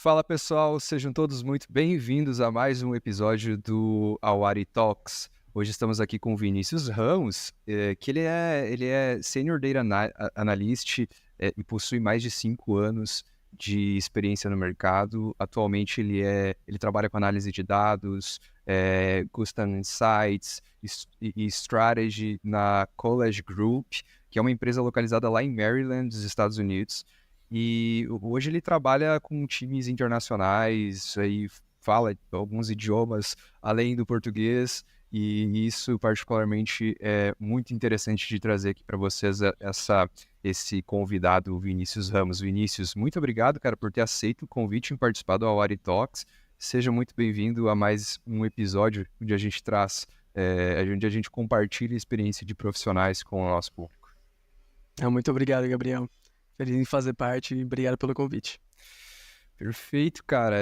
Fala pessoal, sejam todos muito bem-vindos a mais um episódio do Awari Talks. Hoje estamos aqui com o Vinícius Ramos, que ele é Senior Data Analyst e possui mais de 5 anos de experiência no mercado. Atualmente ele trabalha com análise de dados, Custom Insights e Strategy na College Group, que é uma empresa localizada lá em Maryland, nos Estados Unidos. E hoje ele trabalha com times internacionais, aí fala alguns idiomas além do português, e isso particularmente é muito interessante de trazer aqui para vocês esse convidado, o Vinícius Ramos. Vinícius, muito obrigado, cara, por ter aceito o convite em participar do Awari Talks. Seja muito bem-vindo a mais um episódio onde a gente onde a gente compartilha a experiência de profissionais com o nosso público. Muito obrigado, Gabriel. Feliz em fazer parte e obrigado pelo convite. Perfeito, cara.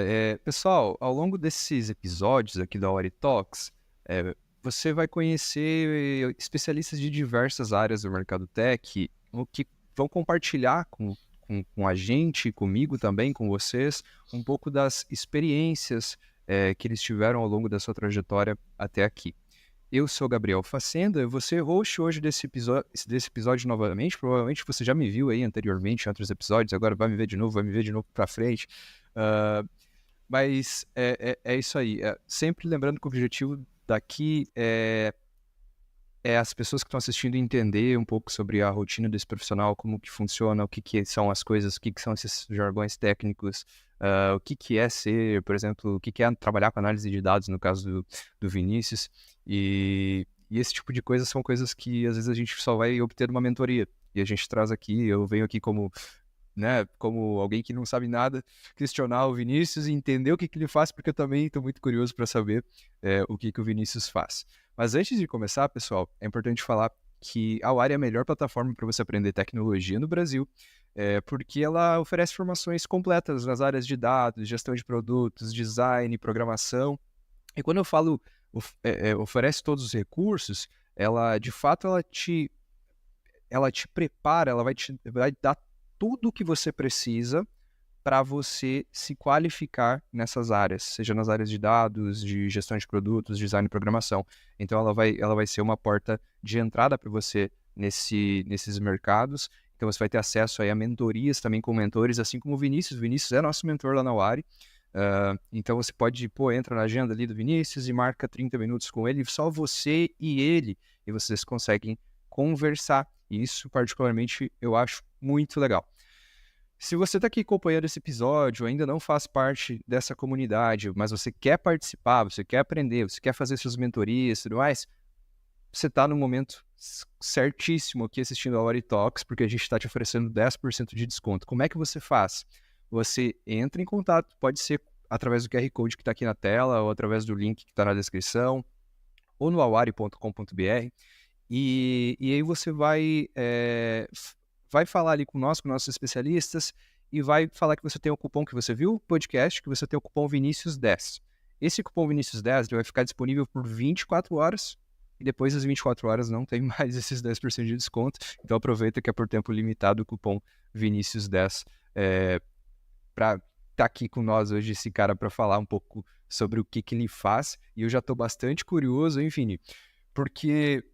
Pessoal, ao longo desses episódios aqui da Awari Talks, você vai conhecer especialistas de diversas áreas do mercado tech, o que vão compartilhar com a gente, comigo também, com vocês, um pouco das experiências que eles tiveram ao longo da sua trajetória até aqui. Eu sou Gabriel Facenda, eu vou ser host hoje desse episódio novamente. Provavelmente você já me viu aí anteriormente em outros episódios, agora vai me ver de novo pra frente. Mas é isso aí. Sempre lembrando que o objetivo daqui é as pessoas que estão assistindo entender um pouco sobre a rotina desse profissional, como que funciona, o que são as coisas, o que são esses jargões técnicos, o que é ser, por exemplo, o que é trabalhar com análise de dados, no caso do Vinícius, e esse tipo de coisas são coisas que às vezes a gente só vai obter uma mentoria, e a gente traz aqui, eu venho aqui como alguém que não sabe nada, questionar o Vinícius e entender o que ele faz, porque eu também estou muito curioso para saber o que o Vinícius faz. Mas antes de começar, pessoal, é importante falar que a Awari é a melhor plataforma para você aprender tecnologia no Brasil, porque ela oferece formações completas nas áreas de dados, gestão de produtos, design, programação. E quando eu falo oferece todos os recursos, de fato, ela te prepara, vai dar tudo o que você precisa para você se qualificar nessas áreas, seja nas áreas de dados, de gestão de produtos, design e programação. Então ela vai ser uma porta de entrada para você nesses mercados. Então você vai ter acesso aí a mentorias também com mentores, assim como o Vinícius. O Vinícius é nosso mentor lá na Awari. Então você pode, entra na agenda ali do Vinícius e marca 30 minutos com ele, só você e ele, e vocês conseguem conversar. E isso, particularmente, eu acho muito legal. Se você está aqui acompanhando esse episódio, ainda não faz parte dessa comunidade, mas você quer participar, você quer aprender, você quer fazer suas mentorias e tudo mais, você está no momento certíssimo aqui assistindo a Awari Talks, porque a gente está te oferecendo 10% de desconto. Como é que você faz? Você entra em contato, pode ser através do QR Code que está aqui na tela, ou através do link que está na descrição, ou no awari.com.br, e aí você vai falar ali com nossos especialistas e vai falar que você tem o cupom que você viu, podcast, que você tem o cupom Vinícius10. Esse cupom Vinícius10 vai ficar disponível por 24 horas e depois das 24 horas não tem mais esses 10% de desconto. Então aproveita que é por tempo limitado o cupom Vinícius10 para estar aqui com nós hoje, esse cara, para falar um pouco sobre o que ele faz. E eu já estou bastante curioso, enfim, porque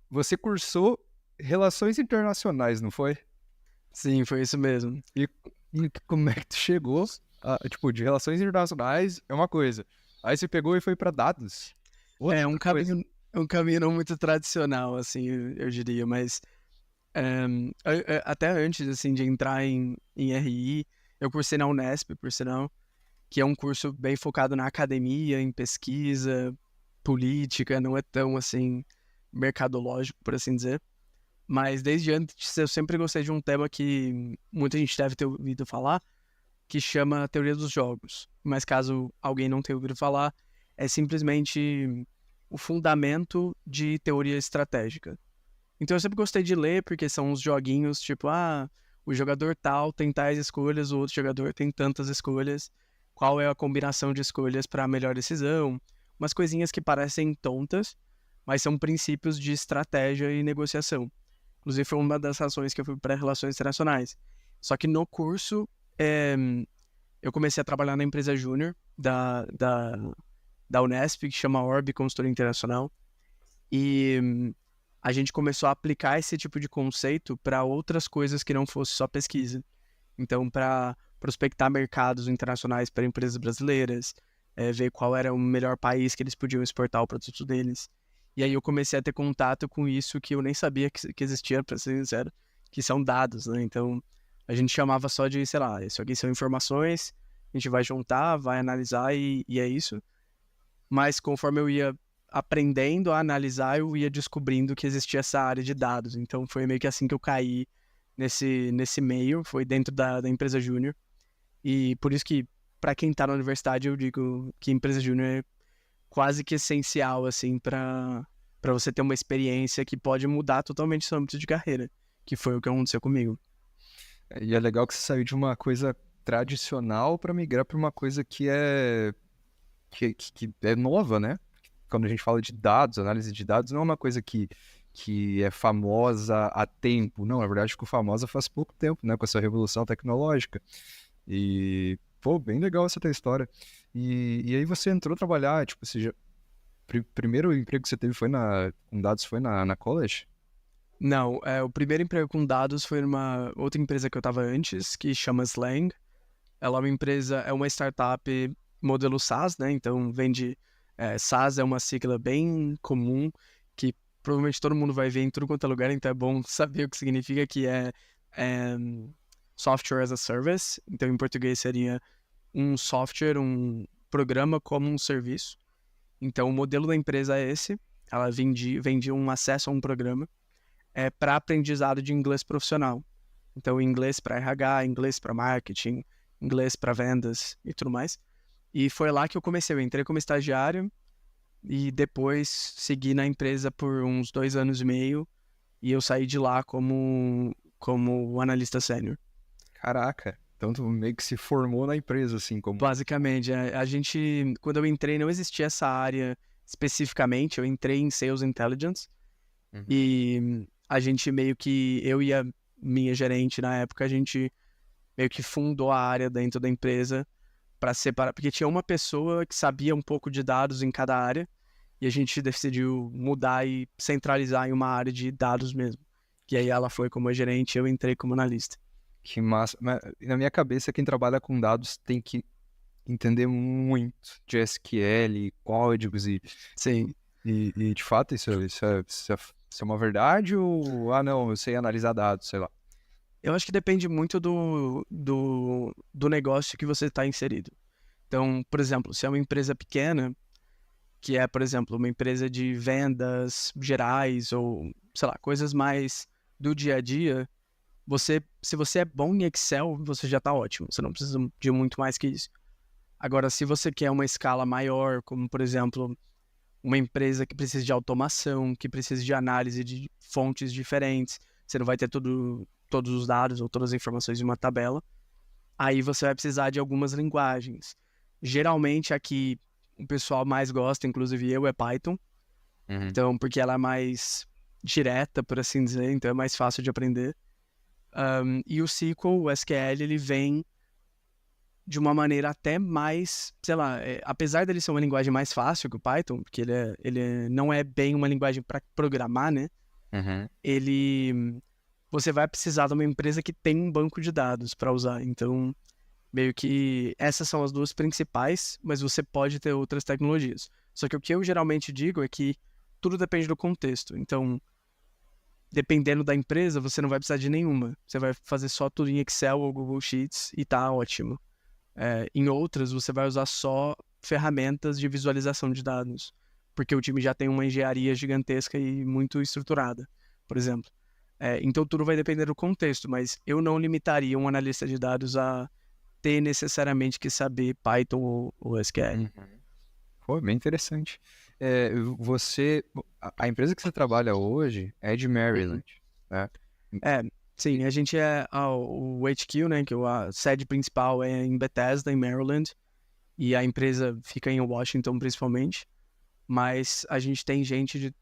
você cursou Relações Internacionais, não foi? Sim, foi isso mesmo. E como é que tu chegou de Relações Internacionais é uma coisa, aí você pegou e foi para dados? Um caminho não muito tradicional, assim, eu diria, mas até antes, assim, de entrar em RI, eu cursei na Unesp, por sinal, que é um curso bem focado na academia, em pesquisa, política, não é tão, assim, mercadológico, por assim dizer. Mas desde antes eu sempre gostei de um tema que muita gente deve ter ouvido falar, que chama Teoria dos Jogos. Mas caso alguém não tenha ouvido falar, é simplesmente o fundamento de teoria estratégica. Então eu sempre gostei de ler, porque são uns joguinhos tipo, o jogador tal tem tais escolhas, o outro jogador tem tantas escolhas, qual é a combinação de escolhas para a melhor decisão? Umas coisinhas que parecem tontas, mas são princípios de estratégia e negociação. Inclusive foi uma das razões que eu fui para Relações Internacionais. Só que no curso eu comecei a trabalhar na empresa júnior da Unesp, que chama Orb Consultoria Internacional, e a gente começou a aplicar esse tipo de conceito para outras coisas que não fosse só pesquisa. Então, para prospectar mercados internacionais para empresas brasileiras, ver qual era o melhor país que eles podiam exportar o produto deles. E aí eu comecei a ter contato com isso que eu nem sabia que existia, para ser sincero, que são dados, né? Então, a gente chamava só de, sei lá, isso aqui são informações, a gente vai juntar, vai analisar e é isso. Mas conforme eu ia aprendendo a analisar, eu ia descobrindo que existia essa área de dados. Então, foi meio que assim que eu caí nesse meio, foi dentro da empresa júnior. E por isso que, para quem está na universidade, eu digo que empresa júnior é quase que essencial, assim, para você ter uma experiência que pode mudar totalmente seu âmbito de carreira, que foi o que aconteceu comigo. E é legal que você saiu de uma coisa tradicional para migrar para uma coisa que que é nova, né? Quando a gente fala de dados, análise de dados, não é uma coisa que é famosa há tempo. Não, na verdade, ficou famosa faz pouco tempo, né? Com essa revolução tecnológica. E, pô, bem legal essa tua história. E aí você entrou a trabalhar, tipo, você já, primeiro emprego que você teve foi com dados foi na college? Não, o primeiro emprego com dados foi numa outra empresa que eu estava antes, que chama Slang. Ela é uma empresa, é uma startup modelo SaaS, né? Então vende. SaaS é uma sigla bem comum, que provavelmente todo mundo vai ver em tudo quanto é lugar, então é bom saber o que significa, que é Software as a Service. Então em português seria um software, um programa como um serviço. Então o modelo da empresa é esse. Ela vendia um acesso a um programa para aprendizado de inglês profissional. Então, inglês para RH, inglês para marketing, inglês para vendas e tudo mais. E foi lá que eu comecei. Eu entrei como estagiário e depois segui na empresa por uns 2 anos e meio e eu saí de lá como analista sênior. Caraca, então tu meio que se formou na empresa, assim, como... Basicamente, a gente, quando eu entrei, não existia essa área especificamente. Eu entrei em Sales Intelligence Uhum. e a gente meio que, eu e a minha gerente na época, a gente meio que fundou a área dentro da empresa para separar, porque tinha uma pessoa que sabia um pouco de dados em cada área e a gente decidiu mudar e centralizar em uma área de dados mesmo. E aí ela foi como gerente e eu entrei como analista. Que massa. Mas, na minha cabeça, quem trabalha com dados tem que entender muito de SQL, códigos Sim. e de fato isso é uma verdade ou, ah, não, eu sei analisar dados, sei lá. Eu acho que depende muito do negócio que você está inserido. Então, por exemplo, se é uma empresa pequena, que é, por exemplo, uma empresa de vendas gerais ou, sei lá, coisas mais do dia a dia, se você é bom em Excel, você já está ótimo. Você não precisa de muito mais que isso. Agora, se você quer uma escala maior, como, por exemplo, uma empresa que precisa de automação, que precisa de análise de fontes diferentes, você não vai ter todos os dados ou todas as informações em uma tabela. Aí você vai precisar de algumas linguagens. Geralmente aqui o pessoal mais gosta, inclusive eu, é Python. Uhum. Então, porque ela é mais direta, por assim dizer, então é mais fácil de aprender. E o SQL, o SQL, ele vem de uma maneira até mais, sei lá, apesar dele ser uma linguagem mais fácil que o Python, porque ele não é bem uma linguagem para programar, né? Uhum. Você vai precisar de uma empresa que tem um banco de dados para usar. Então, meio que essas são as duas principais, mas você pode ter outras tecnologias. Só que o que eu geralmente digo é que tudo depende do contexto. Então, dependendo da empresa, você não vai precisar de nenhuma. Você vai fazer só tudo em Excel ou Google Sheets e tá ótimo. Em outras, você vai usar só ferramentas de visualização de dados, porque o time já tem uma engenharia gigantesca e muito estruturada, por exemplo. Então, tudo vai depender do contexto, mas eu não limitaria um analista de dados a ter necessariamente que saber Python ou SQL. Uhum. Pô, bem interessante. É, a empresa que você trabalha hoje é de Uhum. Maryland, né? É, sim, a gente o HQ, né, que a sede principal é em Bethesda, em Maryland, e a empresa fica em Washington, principalmente, mas a gente tem gente de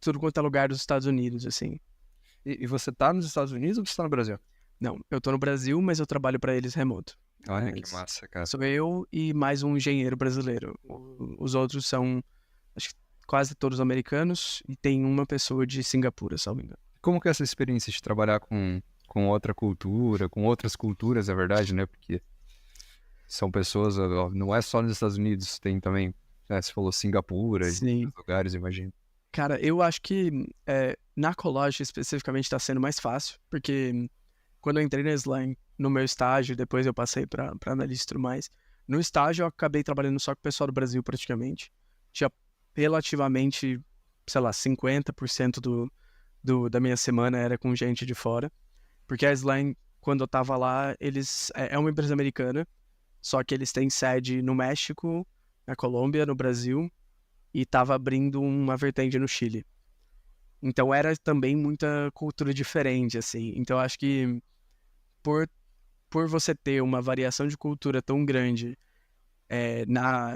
tudo quanto é lugar dos Estados Unidos, assim. E você tá nos Estados Unidos ou você tá no Brasil? Não, eu tô no Brasil, mas eu trabalho para eles remoto. Olha que Mas massa, cara. sou eu e mais um engenheiro brasileiro. Os outros são, acho que quase todos americanos e tem uma pessoa de Singapura, salvo engano. Como que é essa experiência de trabalhar com outra cultura, com outras culturas, é verdade, né? Porque são pessoas, não é só nos Estados Unidos, tem também, né, você falou Singapura e Sim. outros lugares, imagino. Cara, eu acho que na Colage especificamente está sendo mais fácil, porque quando eu entrei na Slime, no meu estágio, depois eu passei para analista e tudo mais. No estágio eu acabei trabalhando só com o pessoal do Brasil praticamente. Tinha relativamente, sei lá, 50% da minha semana era com gente de fora. Porque a Slime, quando eu tava lá, eles é uma empresa americana, só que eles têm sede no México, na Colômbia, no Brasil, e tava abrindo uma vertente no Chile. Então era também muita cultura diferente, assim. Então eu acho que por, por você ter uma variação de cultura tão grande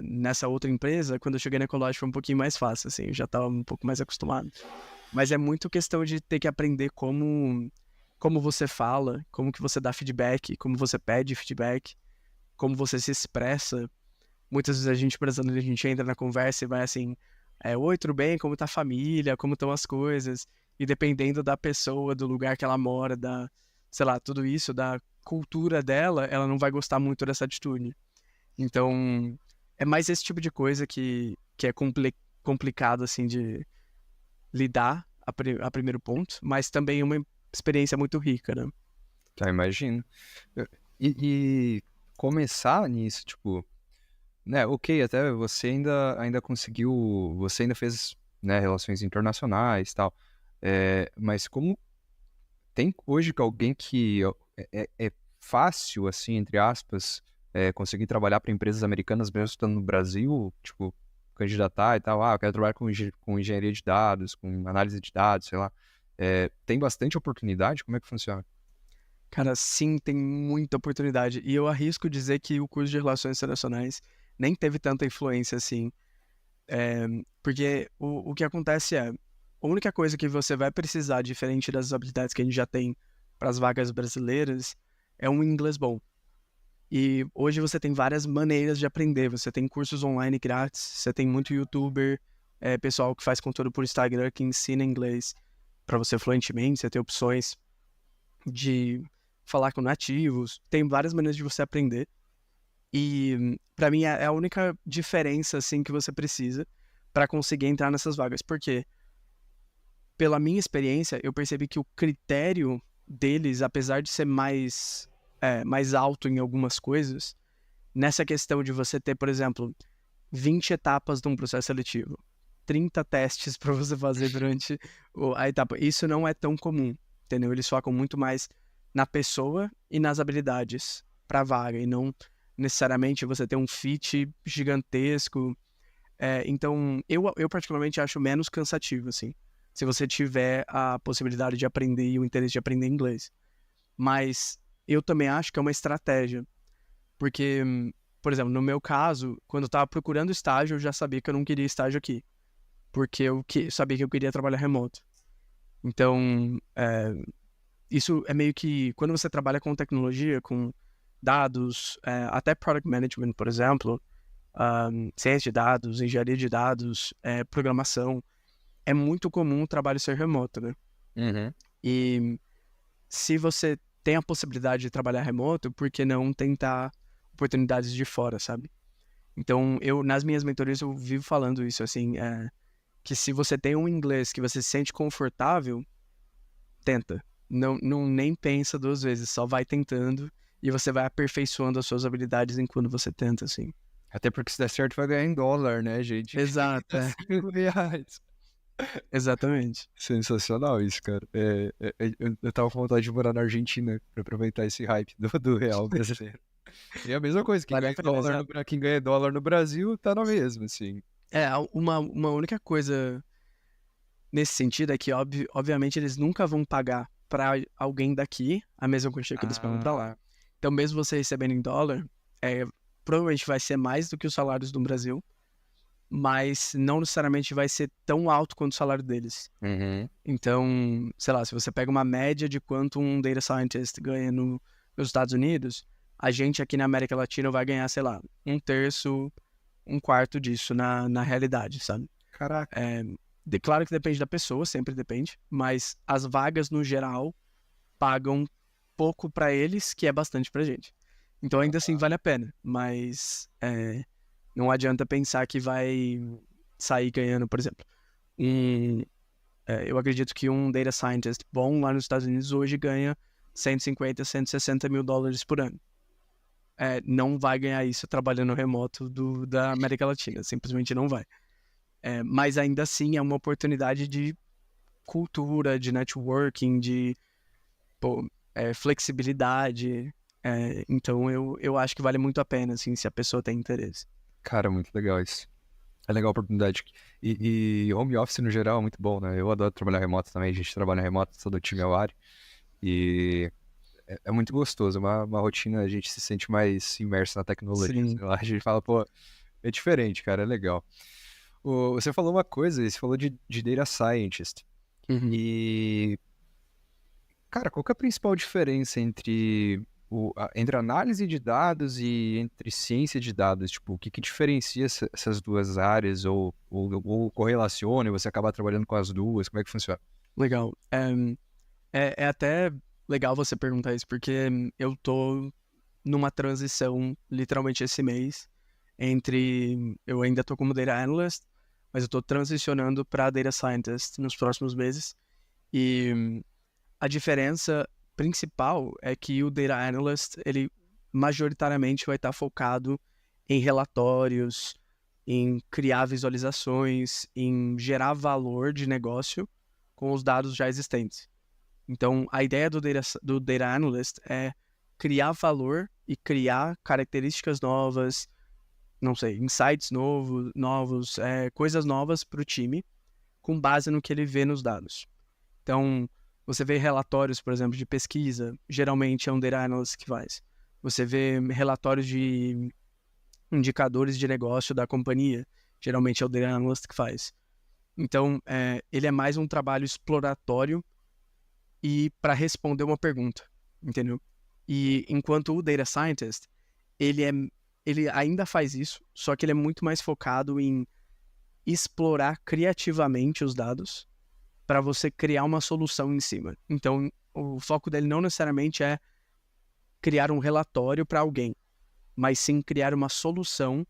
nessa outra empresa, quando eu cheguei na Ecologic foi um pouquinho mais fácil, assim. Eu já tava um pouco mais acostumado. Mas é muito questão de ter que aprender como você fala, como que você dá feedback, como você pede feedback, como você se expressa. Muitas vezes a gente brasileiro, a gente entra na conversa e vai assim, oi, tudo bem? Como tá a família? Como estão as coisas? E dependendo da pessoa, do lugar que ela mora, sei lá, tudo isso, da cultura dela, ela não vai gostar muito dessa atitude. Então, é mais esse tipo de coisa que é complicado, assim, de lidar a primeiro ponto, mas também é uma experiência muito rica, né? Já imagino. E começar nisso, tipo, né, ok, até você ainda conseguiu, você ainda fez, né, relações internacionais e tal, mas como tem hoje que alguém que é fácil, assim, entre aspas, conseguir trabalhar para empresas americanas mesmo estando no Brasil, tipo, candidatar e tal, eu quero trabalhar com engenharia de dados, com análise de dados, sei lá, tem bastante oportunidade? Como é que funciona? Cara, sim, tem muita oportunidade. E eu arrisco dizer que o curso de Relações Internacionais nem teve tanta influência assim. Porque o que acontece a única coisa que você vai precisar, diferente das habilidades que a gente já tem para as vagas brasileiras, é um inglês bom. E hoje você tem várias maneiras de aprender. Você tem cursos online grátis, você tem muito YouTuber, pessoal que faz conteúdo por Instagram que ensina inglês para você fluentemente, você tem opções de falar com nativos, tem várias maneiras de você aprender. E pra mim é a única diferença assim que você precisa para conseguir entrar nessas vagas, porque pela minha experiência, eu percebi que o critério deles, apesar de ser mais alto em algumas coisas, nessa questão de você ter, por exemplo, 20 etapas de um processo seletivo, 30 testes para você fazer durante a etapa, isso não é tão comum, entendeu? Eles focam muito mais na pessoa e nas habilidades para a vaga, e não necessariamente você ter um fit gigantesco. Então, eu particularmente acho menos cansativo, assim, se você tiver a possibilidade de aprender e o interesse de aprender inglês. Mas eu também acho que é uma estratégia, porque, por exemplo, no meu caso, quando eu estava procurando estágio, eu já sabia que eu não queria estágio aqui, porque eu sabia que eu queria trabalhar remoto. Então, isso é meio que, quando você trabalha com tecnologia, com dados, até product management, por exemplo, ciência de dados, engenharia de dados, programação, é muito comum o trabalho ser remoto, né? Uhum. E se você tem a possibilidade de trabalhar remoto, por que não tentar oportunidades de fora, sabe? Então, nas minhas mentorias, eu vivo falando isso, assim, que se você tem um inglês que você se sente confortável, tenta. Não, nem pensa duas vezes, só vai tentando e você vai aperfeiçoando as suas habilidades enquanto você tenta, assim. Até porque se der certo vai ganhar em dólar, né, gente? Exato, R$ 5. exatamente. Sensacional isso, cara. Eu tava com vontade de morar na Argentina pra aproveitar esse hype do real brasileiro. E é a mesma coisa, Vale a pena, exato. quem ganha dólar no Brasil tá na mesma, assim. Uma única coisa nesse sentido é que, obviamente, eles nunca vão pagar para alguém daqui a mesma quantia que eles pagam para lá. Então, mesmo você recebendo em dólar, provavelmente vai ser mais do que os salários do Brasil, mas não necessariamente vai ser tão alto quanto o salário deles. Uhum. Então, sei lá, se você pega uma média de quanto um data scientist ganha nos Estados Unidos, a gente aqui na América Latina vai ganhar, sei lá, um terço, um quarto disso na realidade, sabe? Caraca. Claro que depende da pessoa, sempre depende, mas as vagas no geral pagam pouco pra eles, que é bastante pra gente. Então ainda assim vale a pena, mas não adianta pensar que vai sair ganhando, por exemplo. Eu acredito que um data scientist bom lá nos Estados Unidos hoje ganha 150, 160 mil dólares por ano. Não vai ganhar isso trabalhando remoto da América Latina, simplesmente não vai. Mas ainda assim é uma oportunidade de cultura, de networking, de flexibilidade. Então eu acho que vale muito a pena, assim, se a pessoa tem interesse. Cara, muito legal isso. É legal a oportunidade. E home office no geral é muito bom, né? Eu adoro trabalhar remoto também. A gente trabalha remoto, todo o time é o Ari. E é muito gostoso. Uma rotina, a gente se sente mais imerso na tecnologia. Sim. Sei lá, a gente fala, pô, é diferente, cara, é legal. Você falou uma coisa, você falou de data scientist. Uhum. E, cara, qual que é a principal diferença entre análise de dados e entre ciência de dados? Tipo, o que diferencia essas duas áreas? Ou correlaciona e você acaba trabalhando com as duas? Como é que funciona? Legal. É até legal você perguntar isso, porque eu tô numa transição, literalmente esse mês, eu ainda tô como Data Analyst, mas eu tô transicionando para Data Scientist nos próximos meses. E a diferença principal é que o Data Analyst, ele majoritariamente vai estar focado em relatórios, em criar visualizações, em gerar valor de negócio com os dados já existentes. Então, a ideia do data Analyst é criar valor e criar características novas, não sei, insights novos, coisas novas para o time, com base no que ele vê nos dados. Então, você vê relatórios, por exemplo, de pesquisa, geralmente é um data analyst que faz. Você vê relatórios de indicadores de negócio da companhia, geralmente é o data analyst que faz. Então, ele é mais um trabalho exploratório e para responder uma pergunta, entendeu? E enquanto o data scientist, ele ainda faz isso, só que ele é muito mais focado em explorar criativamente os dados para você criar uma solução em cima. Então, o foco dele não necessariamente é criar um relatório para alguém, mas sim criar uma solução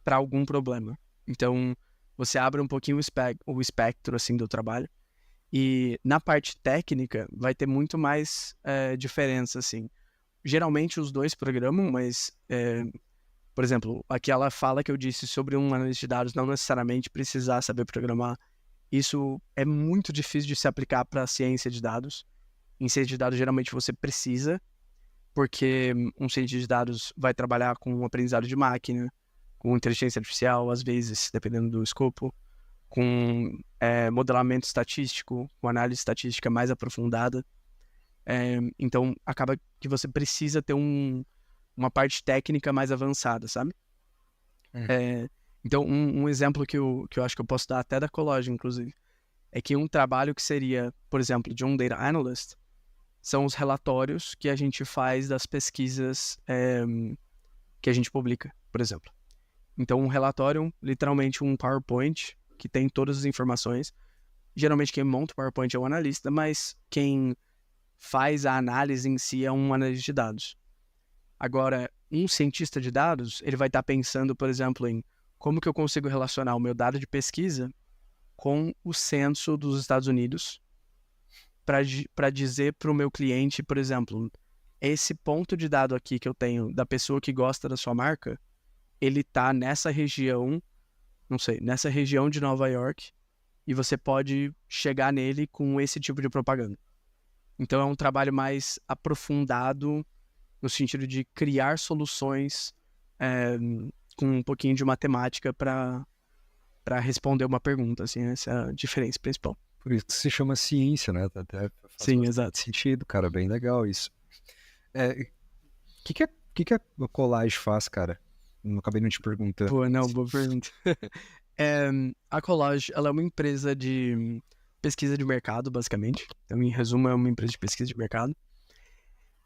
para algum problema. Então, você abre um pouquinho o espectro assim do trabalho. E na parte técnica vai ter muito mais diferença, assim. Geralmente os dois programam, mas, por exemplo, aquela fala que eu disse sobre um analista de dados não necessariamente precisar saber programar, isso é muito difícil de se aplicar para a ciência de dados. Em ciência de dados, geralmente você precisa, porque um cientista de dados vai trabalhar com aprendizado de máquina, com inteligência artificial, às vezes, dependendo do escopo, com modelamento estatístico, com análise estatística mais aprofundada. Então, acaba que você precisa ter uma parte técnica mais avançada, sabe? Então, um exemplo que eu acho que eu posso dar até da Cologem, inclusive, é que um trabalho que seria, por exemplo, de um Data Analyst, são os relatórios que a gente faz das pesquisas que a gente publica, por exemplo. Então, um relatório, literalmente um PowerPoint, que tem todas as informações. Geralmente quem monta o PowerPoint é o analista, mas quem faz a análise em si é um analista de dados. Agora, um cientista de dados, ele vai estar pensando, por exemplo, em como que eu consigo relacionar o meu dado de pesquisa com o censo dos Estados Unidos para dizer para o meu cliente, por exemplo, esse ponto de dado aqui que eu tenho da pessoa que gosta da sua marca, ele está nessa região, não sei, nessa região de Nova York, e você pode chegar nele com esse tipo de propaganda. Então é um trabalho mais aprofundado no sentido de criar soluções com um pouquinho de matemática para responder uma pergunta, assim, essa é a diferença principal. Por isso que se chama ciência, né? Até faz Sim, bastante exato. sentido, cara. Bem legal isso. O que a Collage faz, cara? Não acabei não te perguntando. Boa, não, boa pergunta. A Collage, ela é uma empresa de pesquisa de mercado, basicamente. Então, em resumo, é uma empresa de pesquisa de mercado.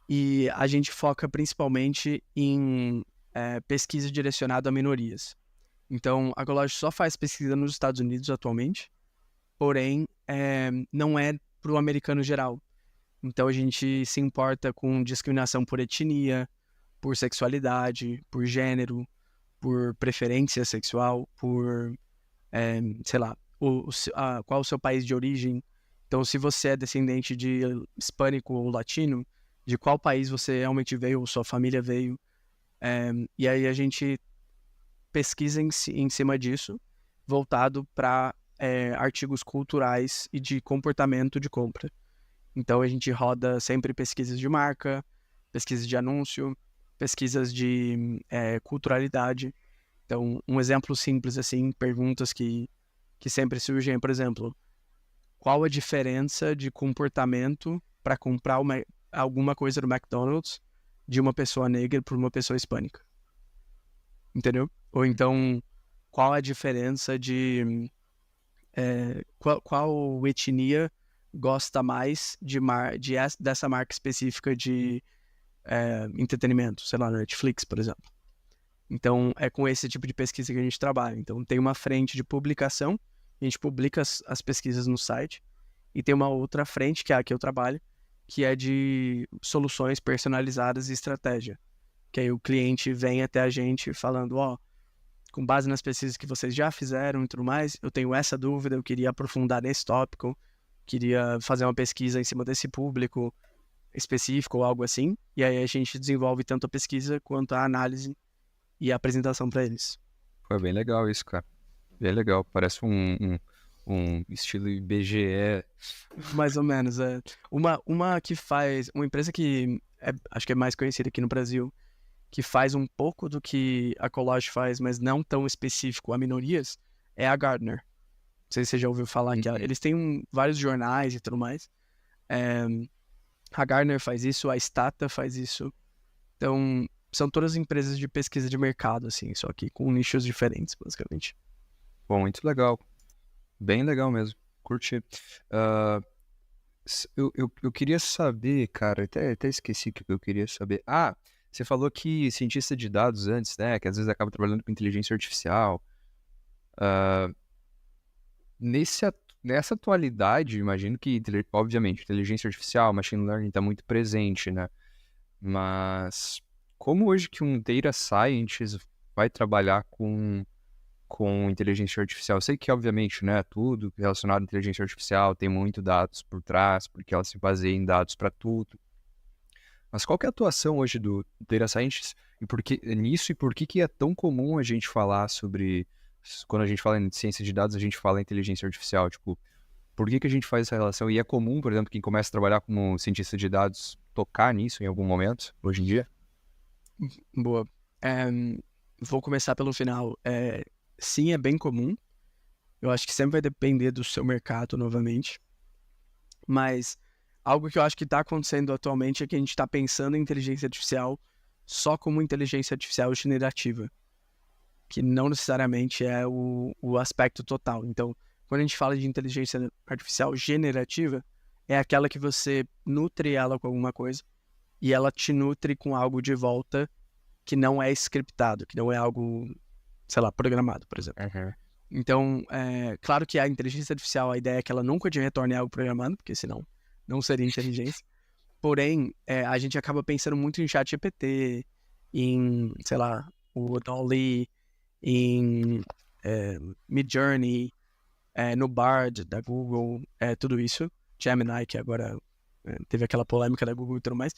e a gente foca principalmente em pesquisa direcionada a minorias. Então, a Colage só faz pesquisa nos Estados Unidos atualmente, porém, não é para o americano geral. Então, a gente se importa com discriminação por etnia, por sexualidade, por gênero, por preferência sexual, por, sei lá, qual o seu país de origem. Então, se você é descendente de hispânico ou latino, de qual país você realmente veio ou sua família veio. E aí a gente pesquisa em cima disso, voltado para artigos culturais e de comportamento de compra. Então, a gente roda sempre pesquisas de marca, pesquisas de anúncio, pesquisas de culturalidade. Então, um exemplo simples, assim, perguntas que sempre surgem, por exemplo, qual a diferença de comportamento para comprar alguma coisa do McDonald's de uma pessoa negra para uma pessoa hispânica? Entendeu? Ou então, qual a diferença de... qual etnia gosta mais dessa marca específica de entretenimento, sei lá, Netflix, por exemplo. Então, é com esse tipo de pesquisa que a gente trabalha. Então, tem uma frente de publicação, a gente publica as pesquisas no site, e tem uma outra frente, que é a que eu trabalho, que é de soluções personalizadas e estratégia. Que aí o cliente vem até a gente falando, com base nas pesquisas que vocês já fizeram e tudo mais, eu tenho essa dúvida, eu queria aprofundar nesse tópico, queria fazer uma pesquisa em cima desse público específico ou algo assim, e aí a gente desenvolve tanto a pesquisa quanto a análise e a apresentação para eles. Foi bem legal isso, cara. Bem legal. Parece um estilo IBGE. Mais ou menos, é. Uma que faz... Uma empresa que acho que é mais conhecida aqui no Brasil, que faz um pouco do que a Collage faz, mas não tão específico a minorias, é a Gartner. Não sei se você já ouviu falar que eles têm vários jornais e tudo mais. A Gartner faz isso, a Stata faz isso. Então, são todas empresas de pesquisa de mercado, assim, só que com nichos diferentes, basicamente. Bom, muito legal. Bem legal mesmo. Curti. Eu queria saber, cara, até esqueci o que eu queria saber. Você falou que cientista de dados antes, né? Que às vezes acaba trabalhando com inteligência artificial. Nessa atualidade, imagino que, obviamente, inteligência artificial, machine learning está muito presente, né? Mas como hoje que um data scientist vai trabalhar com inteligência artificial? Eu sei que, obviamente, né, tudo relacionado à inteligência artificial tem muito dados por trás, porque ela se baseia em dados para tudo. Mas qual que é a atuação hoje do data scientist e por que é tão comum a gente falar sobre... Quando a gente fala em ciência de dados, a gente fala em inteligência artificial. Tipo, por que a gente faz essa relação? E é comum, por exemplo, quem começa a trabalhar como cientista de dados tocar nisso em algum momento, hoje em dia? Boa. Vou começar pelo final. Sim, é bem comum. Eu acho que sempre vai depender do seu mercado, novamente. Mas algo que eu acho que está acontecendo atualmente é que a gente está pensando em inteligência artificial só como inteligência artificial generativa, que não necessariamente é o aspecto total. Então, quando a gente fala de inteligência artificial generativa, é aquela que você nutre ela com alguma coisa e ela te nutre com algo de volta que não é scriptado, que não é algo, sei lá, programado, por exemplo. Então, claro que a inteligência artificial, a ideia é que ela nunca te retorne algo programado, porque senão não seria inteligência. Porém, a gente acaba pensando muito em ChatGPT, em, sei lá, o DALL-E, em Midjourney, no Bard da Google, tudo isso. Gemini, que agora teve aquela polêmica da Google e tudo mais.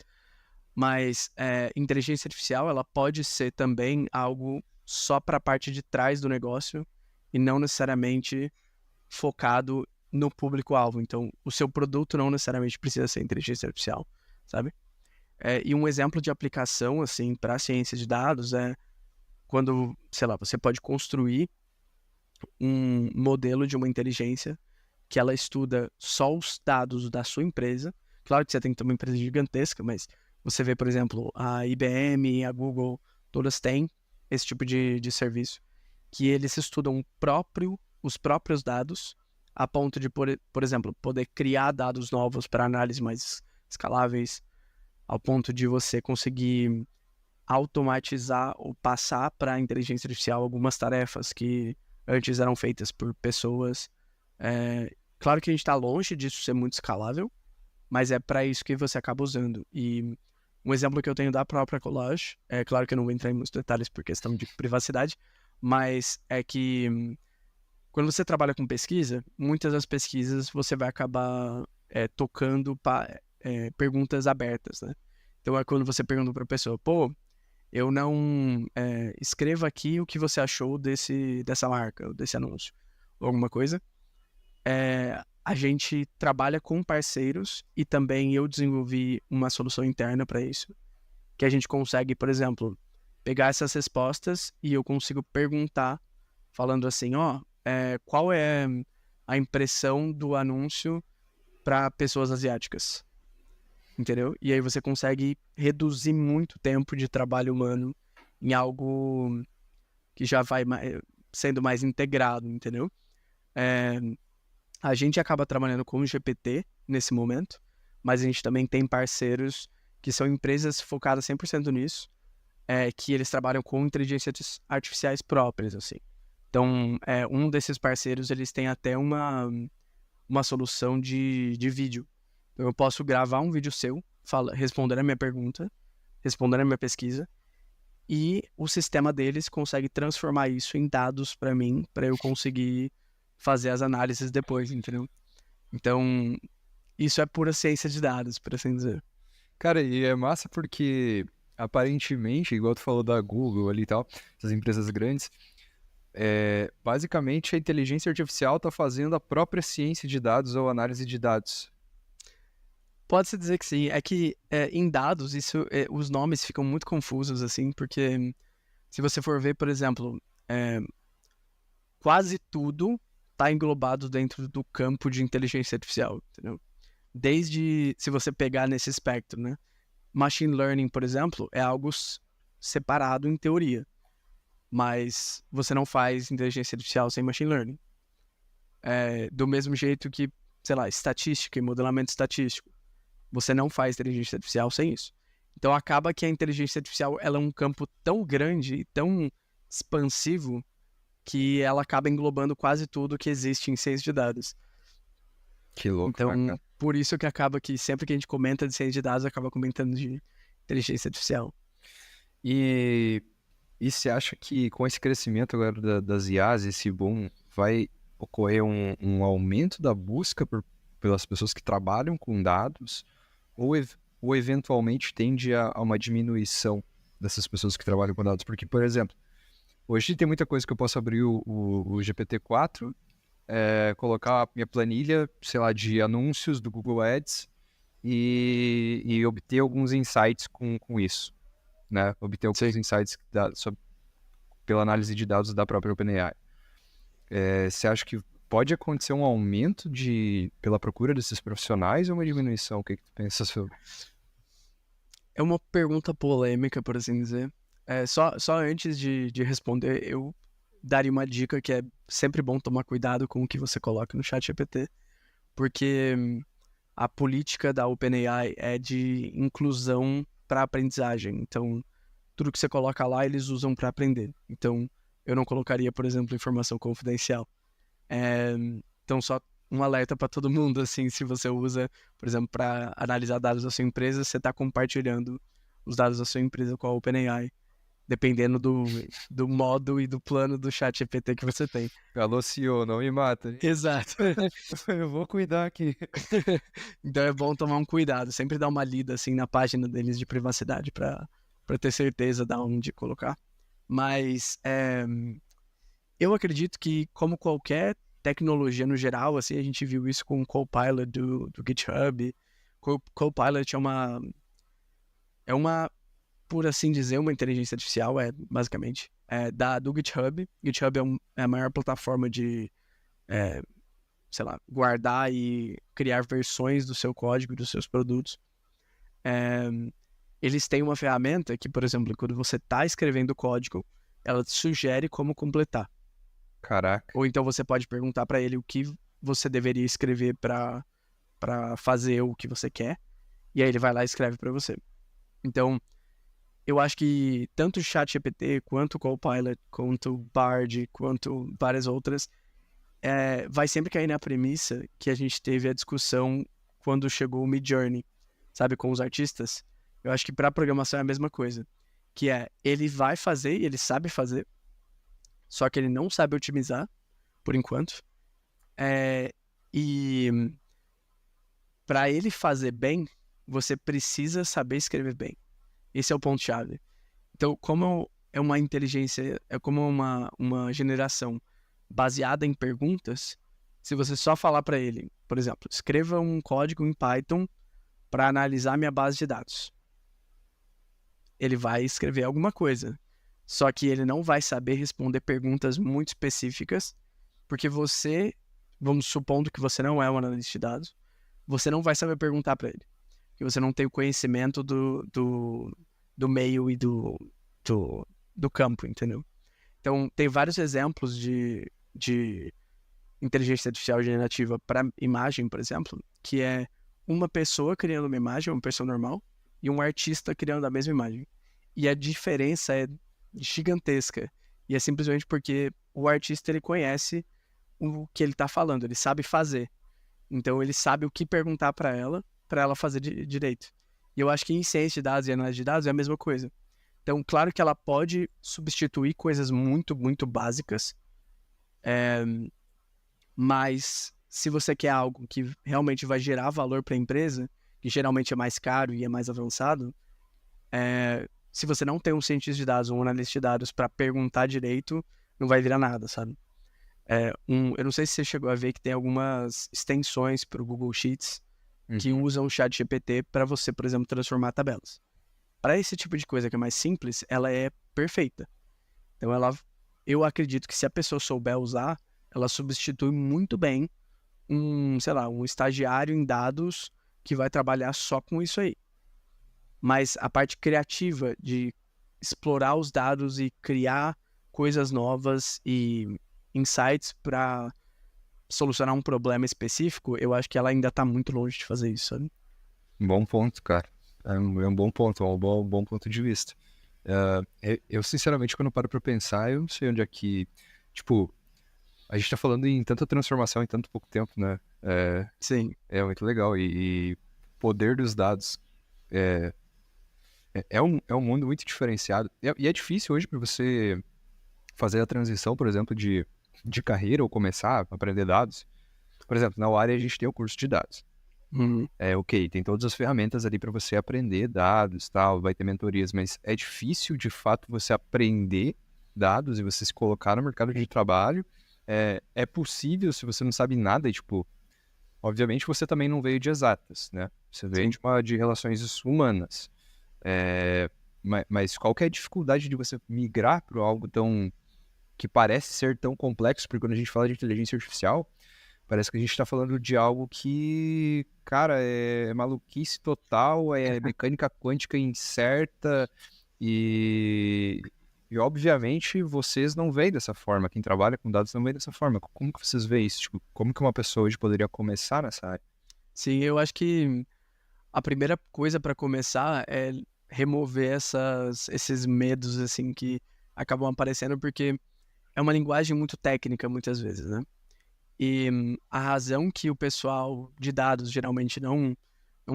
Mas inteligência artificial, ela pode ser também algo só para a parte de trás do negócio e não necessariamente focado no público-alvo. Então, o seu produto não necessariamente precisa ser inteligência artificial, sabe? E um exemplo de aplicação, assim, para a ciência de dados é quando, sei lá, você pode construir um modelo de uma inteligência que ela estuda só os dados da sua empresa. Claro que você tem que ter uma empresa gigantesca, mas você vê, por exemplo, a IBM, a Google, todas têm esse tipo de serviço, que eles estudam os próprios dados a ponto de, por exemplo, poder criar dados novos para análise mais escaláveis, ao ponto de você conseguir automatizar ou passar para a inteligência artificial algumas tarefas que antes eram feitas por pessoas. Claro que a gente está longe disso ser muito escalável, mas é para isso que você acaba usando. E um exemplo que eu tenho da própria Collage, é claro que eu não vou entrar em muitos detalhes por questão de privacidade, mas é que quando você trabalha com pesquisa, muitas das pesquisas você vai acabar tocando perguntas abertas, né? Então é quando você pergunta para a pessoa, pô, eu não escreva aqui o que você achou dessa marca, ou desse anúncio, ou alguma coisa. A gente trabalha com parceiros e também eu desenvolvi uma solução interna para isso, que a gente consegue, por exemplo, pegar essas respostas e eu consigo perguntar, falando assim, qual é a impressão do anúncio para pessoas asiáticas, entendeu? E aí você consegue reduzir muito o tempo de trabalho humano em algo que já vai sendo mais integrado, entendeu? A gente acaba trabalhando com o GPT nesse momento, mas a gente também tem parceiros que são empresas focadas 100% nisso, que eles trabalham com inteligências artificiais próprias, assim. Então, um desses parceiros, eles têm até uma solução de vídeo. Então, eu posso gravar um vídeo seu, respondendo a minha pergunta, respondendo a minha pesquisa, e o sistema deles consegue transformar isso em dados para mim, para eu conseguir fazer as análises depois, entendeu? Então, isso é pura ciência de dados, por assim dizer. Cara, e é massa porque, aparentemente, igual tu falou da Google ali e tal, essas empresas grandes, basicamente a inteligência artificial está fazendo a própria ciência de dados ou análise de dados. Pode-se dizer que sim. É que em dados, os nomes ficam muito confusos, assim, porque se você for ver, por exemplo, quase tudo está englobado dentro do campo de inteligência artificial, entendeu? Desde, se você pegar nesse espectro, né? Machine Learning, por exemplo, é algo separado em teoria, mas você não faz inteligência artificial sem Machine Learning. Do mesmo jeito que, sei lá, estatística e modelamento estatístico. Você não faz inteligência artificial sem isso. Então acaba que a inteligência artificial ela é um campo tão grande e tão expansivo que ela acaba englobando quase tudo que existe em ciência de dados. Que louco, Então, cara. por isso que acaba que sempre que a gente comenta de ciência de dados, acaba comentando de inteligência artificial. E você acha que com esse crescimento agora das IAs, esse boom, vai ocorrer um aumento da busca pelas pessoas que trabalham com dados ou eventualmente tende a uma diminuição dessas pessoas que trabalham com dados? Porque, por exemplo, hoje tem muita coisa que eu posso abrir o GPT-4, colocar a minha planilha, sei lá, de anúncios do Google Ads e obter alguns insights com isso, né? Obter alguns insights pela análise de dados da própria OpenAI. Você acha que pode acontecer um aumento pela procura desses profissionais ou uma diminuição? O que tu pensa sobre? É uma pergunta polêmica, por assim dizer. Só antes de responder, eu daria uma dica que é sempre bom tomar cuidado com o que você coloca no chat GPT, porque a política da OpenAI é de inclusão para aprendizagem. Então, tudo que você coloca lá, eles usam para aprender. Então, eu não colocaria, por exemplo, informação confidencial. Então, só um alerta para todo mundo, assim, se você usa, por exemplo, para analisar dados da sua empresa, você está compartilhando os dados da sua empresa com a OpenAI, dependendo do modo e do plano do chat GPT que você tem. Alô, CEO, não me mata. Exato. Eu vou cuidar aqui. Então é bom tomar um cuidado, sempre dar uma lida assim na página deles de privacidade para ter certeza de onde colocar. Mas eu acredito que, como qualquer tecnologia no geral, assim, a gente viu isso com o Copilot do GitHub. Copilot é uma, por assim dizer, uma inteligência artificial, basicamente, do GitHub. GitHub é a maior plataforma de, sei lá, guardar e criar versões do seu código, dos seus produtos. Eles têm uma ferramenta que, por exemplo, quando você está escrevendo código, ela te sugere como completar. Caraca. Ou então você pode perguntar para ele o que você deveria escrever para fazer o que você quer, e aí ele vai lá e escreve para você. Então, eu acho que tanto o ChatGPT, quanto o Copilot, quanto o Bard, quanto várias outras, vai sempre cair na premissa que a gente teve a discussão quando chegou o Midjourney, sabe, com os artistas. Eu acho que para programação é a mesma coisa, que ele vai fazer e ele sabe fazer, só que ele não sabe otimizar, por enquanto. E para ele fazer bem, você precisa saber escrever bem. Esse é o ponto-chave. Então, como é uma inteligência, é como uma geração baseada em perguntas, se você só falar para ele, por exemplo, escreva um código em Python para analisar minha base de dados. Ele vai escrever alguma coisa, só que ele não vai saber responder perguntas muito específicas, porque você, vamos supondo que você não é um analista de dados, você não vai saber perguntar para ele, porque você não tem o conhecimento do meio e do campo, entendeu? Então, tem vários exemplos de inteligência artificial generativa para imagem, por exemplo, que é uma pessoa criando uma imagem, uma pessoa normal, e um artista criando a mesma imagem. E a diferença é gigantesca. E é simplesmente porque o artista, ele conhece o que ele está falando, ele sabe fazer. Então, ele sabe o que perguntar para ela fazer direito. E eu acho que em ciência de dados e análise de dados é a mesma coisa. Então, claro que ela pode substituir coisas muito, muito básicas, mas se você quer algo que realmente vai gerar valor para a empresa, que geralmente é mais caro e é mais avançado, se você não tem um cientista de dados ou um analista de dados para perguntar direito, não vai virar nada, sabe? Eu não sei se você chegou a ver que tem algumas extensões para o Google Sheets que usam o ChatGPT para você, por exemplo, transformar tabelas. Para esse tipo de coisa que é mais simples, ela é perfeita. Então, eu acredito que se a pessoa souber usar, ela substitui muito bem um estagiário em dados que vai trabalhar só com isso aí. Mas a parte criativa de explorar os dados e criar coisas novas e insights para solucionar um problema específico, eu acho que ela ainda está muito longe de fazer isso, sabe? Bom ponto, cara. É um bom ponto, é um bom ponto de vista. Eu, sinceramente, quando paro pra pensar, eu não sei onde é que... Tipo, a gente tá falando em tanta transformação em tanto pouco tempo, né? Sim. É muito legal. E o poder dos dados é um mundo muito diferenciado. E é difícil hoje para você fazer a transição, por exemplo, de carreira ou começar a aprender dados. Por exemplo, na UARA a gente tem o curso de dados. Ok, tem todas as ferramentas ali para você aprender dados, tal, vai ter mentorias, mas é difícil, de fato, você aprender dados e você se colocar no mercado de trabalho. É possível se você não sabe nada, e, tipo, obviamente você também não veio de exatas, né? Você veio de relações humanas. Mas qual que é a dificuldade de você migrar para algo que parece ser tão complexo? Porque quando a gente fala de inteligência artificial, parece que a gente está falando de algo que, cara, é maluquice total, é mecânica quântica incerta e obviamente vocês não veem dessa forma, quem trabalha com dados não vê dessa forma. Como que vocês veem isso? Tipo, como que uma pessoa hoje poderia começar nessa área? Sim, eu acho que a primeira coisa para começar é remover esses medos assim que acabam aparecendo, porque é uma linguagem muito técnica muitas vezes, né? E a razão que o pessoal de dados geralmente não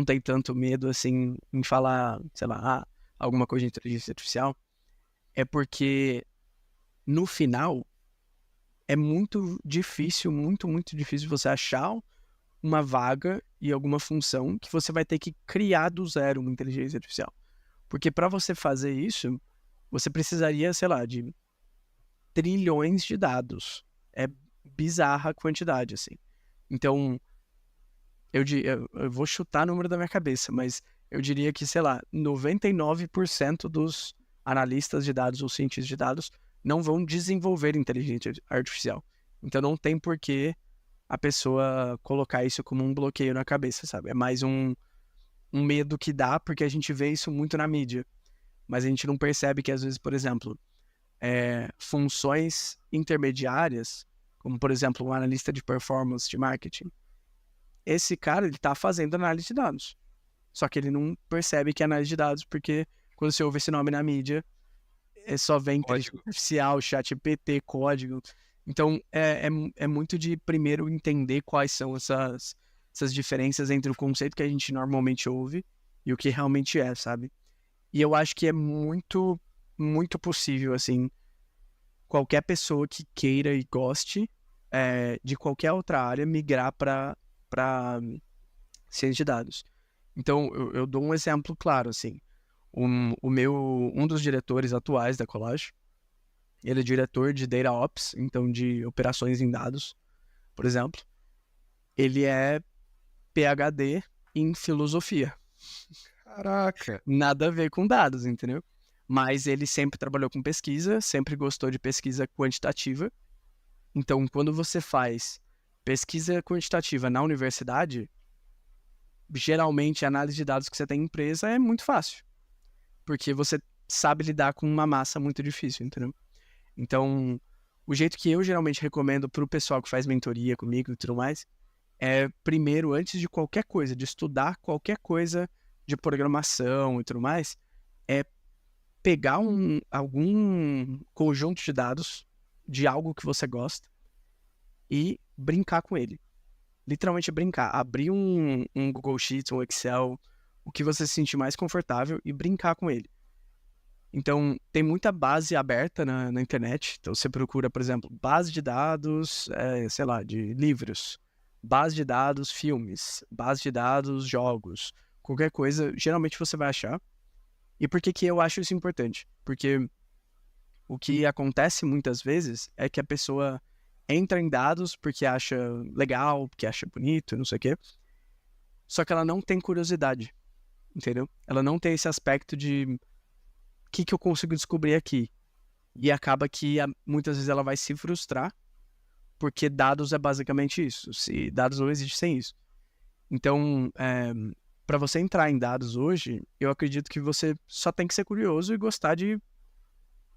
tem tanto medo assim em falar, sei lá, alguma coisa de inteligência artificial, é porque no final é muito difícil, muito, muito difícil você achar uma vaga e alguma função que você vai ter que criar do zero uma inteligência artificial. Porque para você fazer isso, você precisaria, sei lá, de trilhões de dados. É bizarra a quantidade, assim. Então, eu vou chutar o número da minha cabeça, mas eu diria que, sei lá, 99% dos analistas de dados ou cientistas de dados não vão desenvolver inteligência artificial. Então, não tem por que a pessoa colocar isso como um bloqueio na cabeça, sabe? É mais um medo que dá, porque a gente vê isso muito na mídia. Mas a gente não percebe que, às vezes, por exemplo, funções intermediárias, como, por exemplo, um analista de performance de marketing, esse cara, ele tá fazendo análise de dados. só que ele não percebe que é análise de dados, porque quando você ouve esse nome na mídia, só vem inteligência Código. artificial, ChatGPT, código. Então, é muito de primeiro entender quais são essas diferenças entre o conceito que a gente normalmente ouve e o que realmente é, sabe? E eu acho que é muito, muito possível, assim, qualquer pessoa que queira e goste de qualquer outra área migrar para ciência de dados. Então, eu dou um exemplo claro, assim. Um dos diretores atuais da Collage, ele é diretor de Data Ops, então de operações em dados, por exemplo. Ele é PhD em filosofia. Caraca. Nada a ver com dados, entendeu? Mas ele sempre trabalhou com pesquisa, sempre gostou de pesquisa quantitativa. Então, quando você faz pesquisa quantitativa na universidade, geralmente a análise de dados que você tem em empresa é muito fácil, porque você sabe lidar com uma massa muito difícil, entendeu? Então, o jeito que eu geralmente recomendo para o pessoal que faz mentoria comigo e tudo mais, é primeiro, antes de qualquer coisa, de estudar qualquer coisa de programação e tudo mais, é pegar algum conjunto de dados de algo que você gosta e brincar com ele. Literalmente brincar. Abrir um Google Sheets, um Excel, o que você se sentir mais confortável e brincar com ele. Então, tem muita base aberta na internet. Então, você procura, por exemplo, base de dados, sei lá, de livros, base de dados, filmes, base de dados, jogos, qualquer coisa, geralmente você vai achar. E por que que eu acho isso importante? Porque o que acontece muitas vezes é que a pessoa entra em dados porque acha legal, porque acha bonito, não sei o quê, só que ela não tem curiosidade, entendeu? Ela não tem esse aspecto de o que eu consigo descobrir aqui. E acaba que muitas vezes ela vai se frustrar, porque dados é basicamente isso. Se dados não existem sem isso. Então, para você entrar em dados hoje, eu acredito que você só tem que ser curioso e gostar de,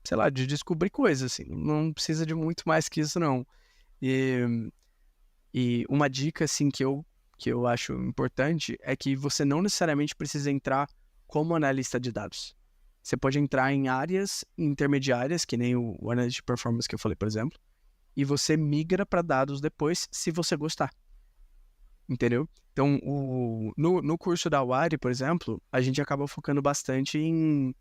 sei lá, de descobrir coisas, assim. Não precisa de muito mais que isso, não. E uma dica, assim, que eu acho importante é que você não necessariamente precisa entrar como analista de dados. Você pode entrar em áreas intermediárias, que nem o analista de performance que eu falei, por exemplo, e você migra para dados depois, se você gostar. Entendeu? Então, no curso da Wire, por exemplo, a gente acaba focando bastante em,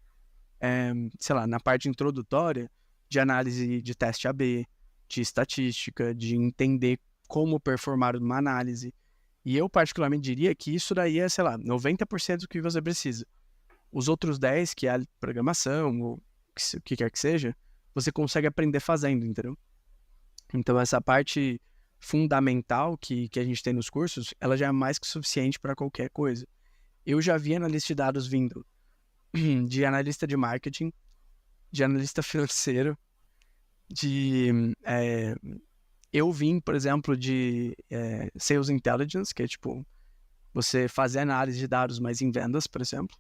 sei lá, na parte introdutória de análise de teste AB, de estatística, de entender como performar uma análise. E eu particularmente diria que isso daí é, sei lá, 90% do que você precisa. Os outros 10%, que é a programação, ou o que quer que seja, você consegue aprender fazendo, entendeu? Então, essa parte fundamental que a gente tem nos cursos, ela já é mais que suficiente para qualquer coisa. Eu já vi analista de dados vindo de analista de marketing, de analista financeiro, eu vim, por exemplo, de Sales Intelligence, que é tipo você fazer análise de dados, mas em vendas, por exemplo.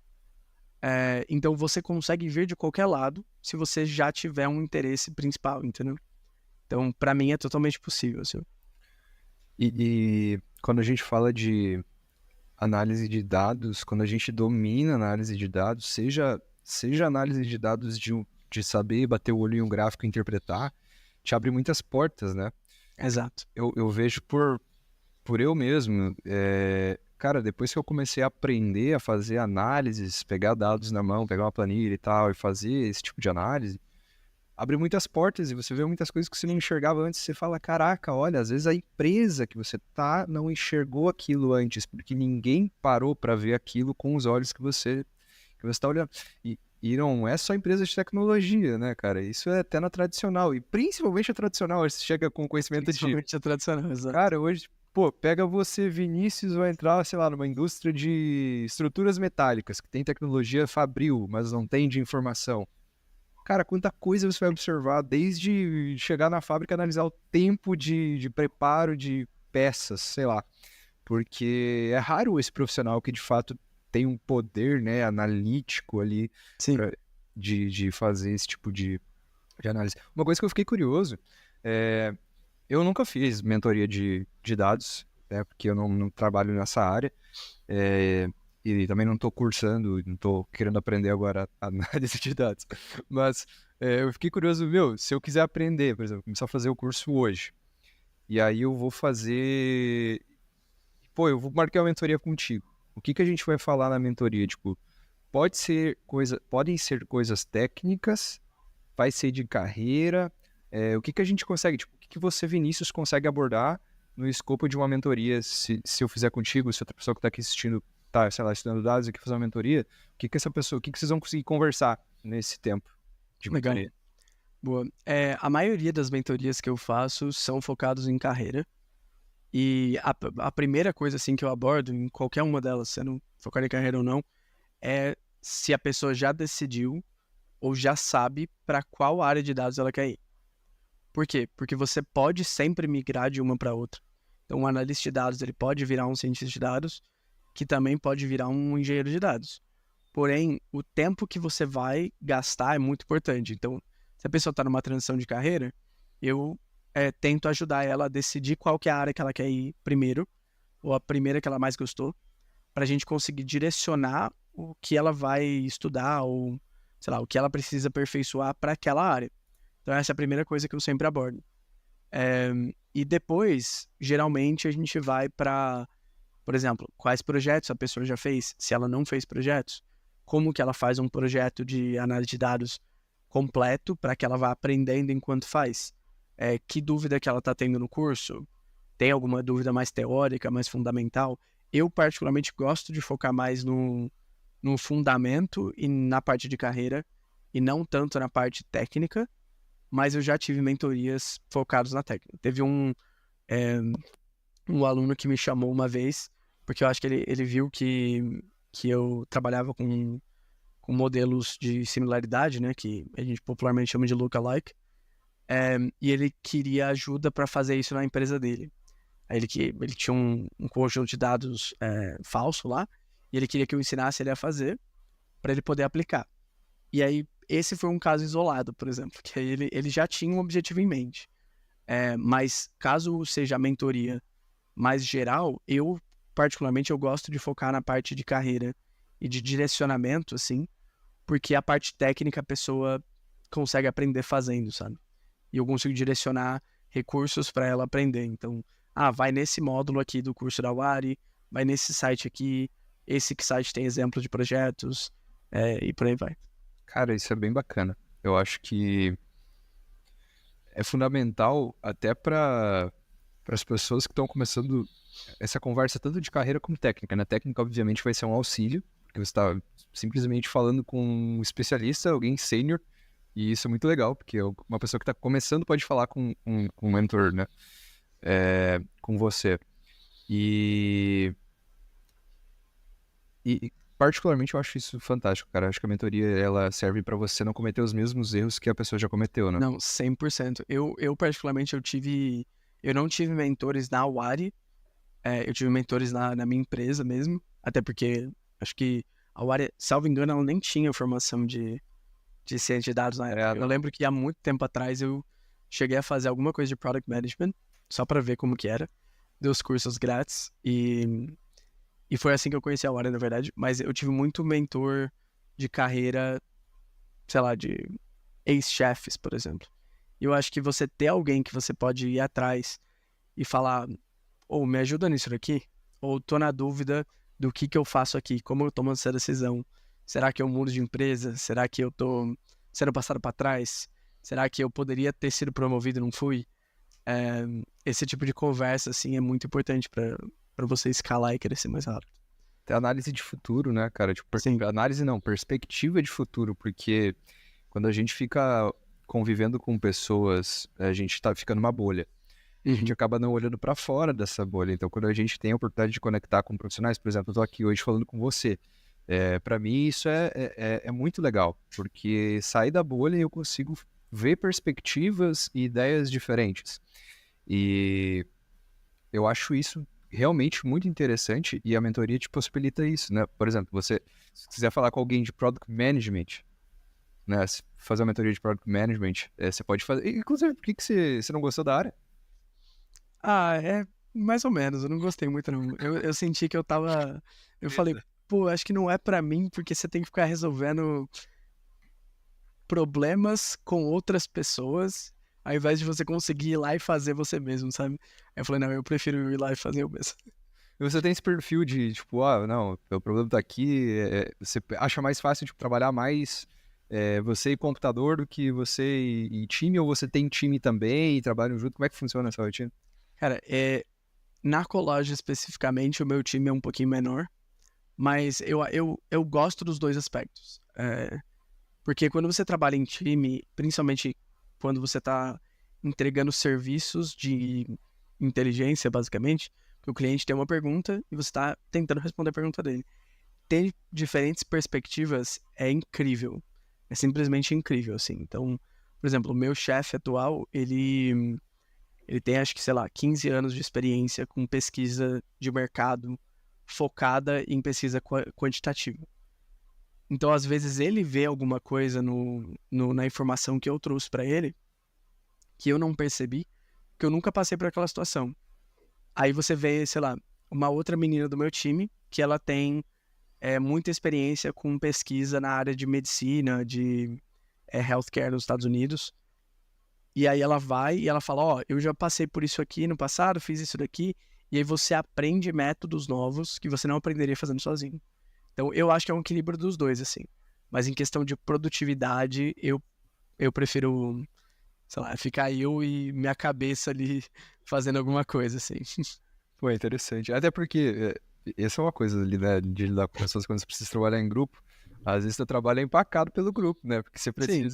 Então você consegue vir de qualquer lado se você já tiver um interesse principal, entendeu? Então, para mim é totalmente possível, assim. E quando a gente fala de análise de dados, quando a gente domina a análise de dados, seja análise de dados de saber bater o olho em um gráfico e interpretar, te abre muitas portas, né? Exato. Eu vejo por eu mesmo, cara, depois que eu comecei a aprender a fazer análises, pegar dados na mão, pegar uma planilha e tal, e fazer esse tipo de análise, abre muitas portas e você vê muitas coisas que você não enxergava antes. Você fala, caraca, olha, às vezes a empresa que você tá não enxergou aquilo antes, porque ninguém parou para ver aquilo com os olhos que você tá olhando. E não é só empresa de tecnologia, né, cara? Isso é até na tradicional, e principalmente a tradicional, você chega com conhecimento de... Principalmente a tradicional, exato. Cara, hoje, pô, pega você, Vinícius, vai entrar, sei lá, numa indústria de estruturas metálicas, que tem tecnologia fabril, mas não tem de informação. Cara, quanta coisa você vai observar, desde chegar na fábrica e analisar o tempo de preparo de peças, sei lá. Porque é raro esse profissional que, de fato, tem um poder, né, analítico ali Sim. de fazer esse tipo de análise. Uma coisa que eu fiquei curioso, eu nunca fiz mentoria de dados, né, porque eu não trabalho nessa área. e também não tô cursando, não tô querendo aprender agora a análise de dados, mas eu fiquei curioso, meu, se eu quiser aprender, por exemplo, começar a fazer o curso hoje, e aí eu vou fazer, pô, eu vou marcar uma mentoria contigo. O que que a gente vai falar na mentoria? Tipo, podem ser coisas técnicas, vai ser de carreira, o que que a gente consegue, tipo, o que que você, Vinícius, consegue abordar no escopo de uma mentoria, se eu fizer contigo, se outra pessoa que está aqui assistindo tá, sei lá, estudando dados e quer fazer uma mentoria, o que que vocês vão conseguir conversar nesse tempo de Legal. mentoria? Boa. A maioria das mentorias que eu faço são focados em carreira. E a primeira coisa assim que eu abordo em qualquer uma delas, sendo focado em carreira ou não, é se a pessoa já decidiu ou já sabe para qual área de dados ela quer ir. Por quê? Porque você pode sempre migrar de uma para outra. Então, um analista de dados ele pode virar um cientista de dados, que também pode virar um engenheiro de dados. Porém, o tempo que você vai gastar é muito importante. Então, se a pessoa está numa transição de carreira, eu tento ajudar ela a decidir qual que é a área que ela quer ir primeiro, ou a primeira que ela mais gostou, para a gente conseguir direcionar o que ela vai estudar, ou, sei lá, o que ela precisa aperfeiçoar para aquela área. Então, essa é a primeira coisa que eu sempre abordo. E depois, geralmente, a gente vai para, por exemplo, quais projetos a pessoa já fez, se ela não fez projetos, como que ela faz um projeto de análise de dados completo para que ela vá aprendendo enquanto faz. Que dúvida que ela está tendo no curso? Tem alguma dúvida mais teórica, mais fundamental? Eu, particularmente, gosto de focar mais no fundamento e na parte de carreira, e não tanto na parte técnica, mas eu já tive mentorias focadas na técnica. Teve um aluno que me chamou uma vez, porque eu acho que ele viu que eu trabalhava com modelos de similaridade, né, que a gente popularmente chama de lookalike, e ele queria ajuda para fazer isso na empresa dele. Aí ele tinha um conjunto de dados falso lá, e ele queria que eu ensinasse ele a fazer, para ele poder aplicar. E aí, esse foi um caso isolado, por exemplo, que aí ele já tinha um objetivo em mente. Mas caso seja a mentoria mais geral, eu, particularmente, eu gosto de focar na parte de carreira e de direcionamento, assim, porque a parte técnica a pessoa consegue aprender fazendo, sabe? E eu consigo direcionar recursos para ela aprender. Então, vai nesse módulo aqui do curso da Wari, vai nesse site aqui, esse site tem exemplos de projetos, e por aí vai. Cara, isso é bem bacana. Eu acho que é fundamental até para as pessoas que estão começando essa conversa tanto de carreira como técnica, né? Técnica, obviamente, vai ser um auxílio, porque você está simplesmente falando com um especialista, alguém sênior, e isso é muito legal, porque uma pessoa que está começando pode falar com um mentor, né? Com você. E particularmente eu acho isso fantástico, cara. Eu acho que a mentoria ela serve para você não cometer os mesmos erros que a pessoa já cometeu, né? Não, 100%. Eu particularmente, eu não tive mentores na Wari, eu tive mentores na minha empresa mesmo, até porque acho que a Wari, salvo engano, ela nem tinha formação de ciência de dados na época. Eu lembro que há muito tempo atrás eu cheguei a fazer alguma coisa de Product Management, só para ver como que era, dei os cursos grátis, e foi assim que eu conheci a Wari, na verdade, mas eu tive muito mentor de carreira, sei lá, de ex-chefes, por exemplo. E eu acho que você ter alguém que você pode ir atrás e falar, ou me ajuda nisso aqui, ou tô na dúvida do que eu faço aqui, como eu tomo essa decisão. Será que eu mudo de empresa? Será que eu tô sendo passado para trás? Será que eu poderia ter sido promovido e não fui? Esse tipo de conversa, assim, é muito importante para você escalar e crescer mais rápido. Até análise de futuro, né, cara? Tipo, Sim. análise não, perspectiva de futuro, porque quando a gente fica convivendo com pessoas, a gente tá ficando numa bolha. A gente acaba não olhando para fora dessa bolha. Então, quando a gente tem a oportunidade de conectar com profissionais, por exemplo, eu tô aqui hoje falando com você. Para mim, isso é muito legal, porque sair da bolha e eu consigo ver perspectivas e ideias diferentes. E eu acho isso realmente muito interessante e a mentoria te possibilita isso, né? Por exemplo, você, se quiser falar com alguém de Product Management, né? Fazer uma mentoria de Product Management, você pode fazer. Inclusive, por que você não gostou da área? É mais ou menos, eu não gostei muito não. Eu senti que eu tava... Eu falei, pô, acho que não é pra mim, porque você tem que ficar resolvendo problemas com outras pessoas, ao invés de você conseguir ir lá e fazer você mesmo, sabe? Aí eu falei, não, eu prefiro ir lá e fazer eu mesmo. E você tem esse perfil de, tipo, não, o problema tá aqui, você acha mais fácil, tipo, trabalhar mais você e computador do que você e time, ou você tem time também e trabalham junto? Como é que funciona essa rotina? Cara, na colagem especificamente, o meu time é um pouquinho menor, mas eu gosto dos dois aspectos. Porque quando você trabalha em time, principalmente quando você está entregando serviços de inteligência, basicamente, que o cliente tem uma pergunta e você está tentando responder a pergunta dele. Ter diferentes perspectivas é incrível. É simplesmente incrível, assim. Então, por exemplo, o meu chefe atual, ele tem, acho que, sei lá, 15 anos de experiência com pesquisa de mercado focada em pesquisa quantitativa. Então, às vezes, ele vê alguma coisa na informação que eu trouxe para ele que eu não percebi, que eu nunca passei por aquela situação. Aí você vê, sei lá, uma outra menina do meu time que ela tem muita experiência com pesquisa na área de medicina, de healthcare nos Estados Unidos. E aí ela vai e ela fala, ó, eu já passei por isso aqui no passado, fiz isso daqui. E aí você aprende métodos novos que você não aprenderia fazendo sozinho. Então eu acho que é um equilíbrio dos dois, assim. Mas em questão de produtividade, eu prefiro, sei lá, ficar eu e minha cabeça ali fazendo alguma coisa, assim. Pô, interessante. Até porque essa é uma coisa ali, né, de lidar com pessoas quando você precisa trabalhar em grupo. Às vezes o trabalho é empacado pelo grupo, né? Porque você Sim.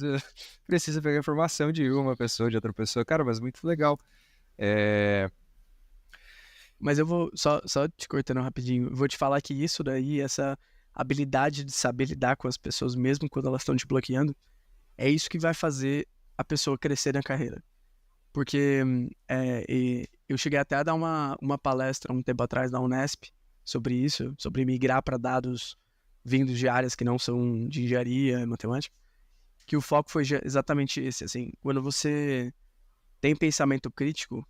precisa pegar informação de uma pessoa, de outra pessoa. Cara, mas muito legal. É... Mas eu vou, só te cortando rapidinho, eu vou te falar que isso daí, essa habilidade de saber lidar com as pessoas, mesmo quando elas estão te bloqueando, é isso que vai fazer a pessoa crescer na carreira. Porque eu cheguei até a dar uma palestra um tempo atrás na Unesp sobre isso, sobre migrar para dados vindos de áreas que não são de engenharia, matemática, que o foco foi exatamente esse, assim, quando você tem pensamento crítico,